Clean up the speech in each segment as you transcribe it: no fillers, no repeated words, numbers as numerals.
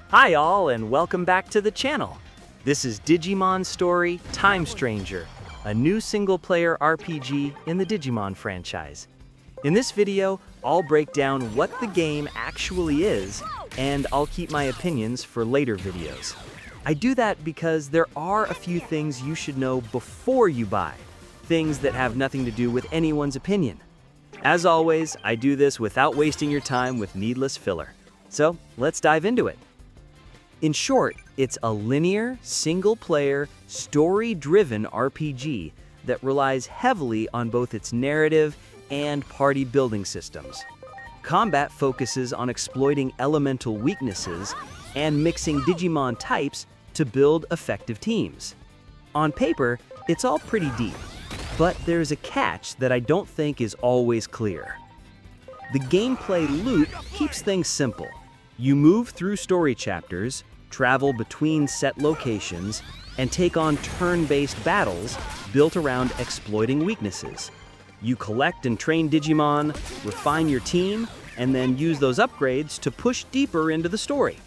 Hi all, and welcome back to the channel. This is Digimon Story Time Stranger, a new single-player RPG in the Digimon franchise. In this video, I'll break down what the game actually is, and I'll keep my opinions for later videos. I do that because there are a few things you should know before you buy, things that have nothing to do with anyone's opinion. As always, I do this without wasting your time with needless filler. So let's dive into it. In short, it's a linear, single-player, story-driven RPG that relies heavily on both its narrative and party building systems. Combat focuses on exploiting elemental weaknesses and mixing Digimon types to build effective teams. On paper, it's all pretty deep, but there's a catch that I don't think is always clear. The gameplay loop keeps things simple. You move through story chapters, travel between set locations, and take on turn-based battles built around exploiting weaknesses. You collect and train Digimon, refine your team, and then use those upgrades to push deeper into the story.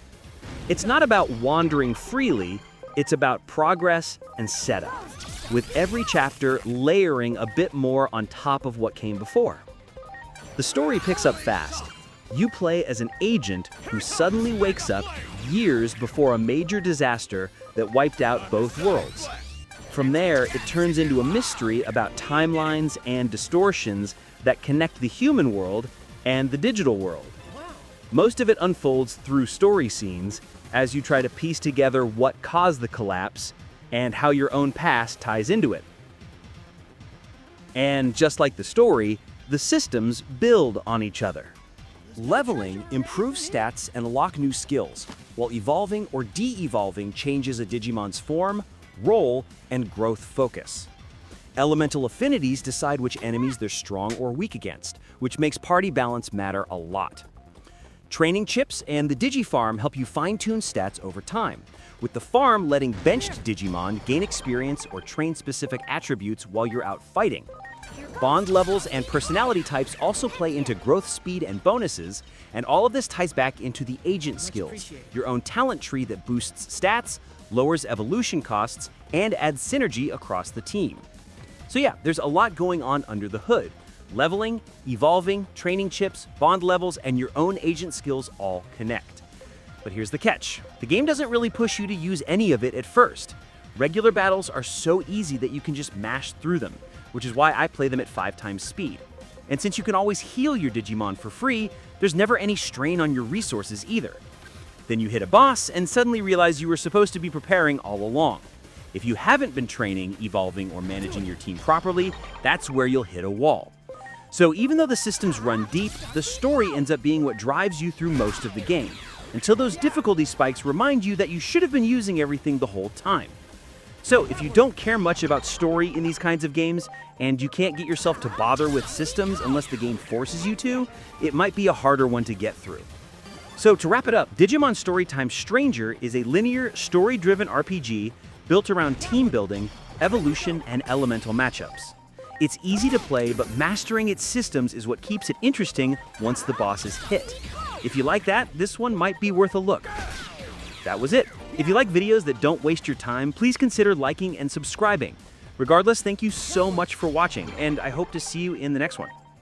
It's not about wandering freely, it's about progress and setup, with every chapter layering a bit more on top of what came before. The story picks up fast. You play as an agent who suddenly wakes up years before a major disaster that wiped out both worlds. From there, it turns into a mystery about timelines and distortions that connect the human world and the digital world. Most of it unfolds through story scenes as you try to piece together what caused the collapse and how your own past ties into it. And just like the story, the systems build on each other. Leveling improves stats and unlock new skills, while evolving or de-evolving changes a Digimon's form, role, and growth focus. Elemental affinities decide which enemies they're strong or weak against, which makes party balance matter a lot. Training chips and the Digifarm help you fine-tune stats over time, with the farm letting benched Digimon gain experience or train specific attributes while you're out fighting. Bond levels and personality types also play into growth speed and bonuses, and all of this ties back into the agent skills, your own talent tree that boosts stats, lowers evolution costs, and adds synergy across the team. So yeah, there's a lot going on under the hood. Leveling, evolving, training chips, bond levels, and your own agent skills all connect. But here's the catch. The game doesn't really push you to use any of it at first. Regular battles are so easy that you can just mash through them, which is why I play them at 5 times speed. And since you can always heal your Digimon for free, there's never any strain on your resources either. Then you hit a boss and suddenly realize you were supposed to be preparing all along. If you haven't been training, evolving, or managing your team properly, that's where you'll hit a wall. So even though the systems run deep, the story ends up being what drives you through most of the game, until those difficulty spikes remind you that you should have been using everything the whole time. So if you don't care much about story in these kinds of games, and you can't get yourself to bother with systems unless the game forces you to, it might be a harder one to get through. So to wrap it up, Digimon Story Time Stranger is a linear, story-driven RPG built around team building, evolution, and elemental matchups. It's easy to play, but mastering its systems is what keeps it interesting once the boss is hit. If you like that, this one might be worth a look. That was it. If you like videos that don't waste your time, please consider liking and subscribing. Regardless, thank you so much for watching, and I hope to see you in the next one.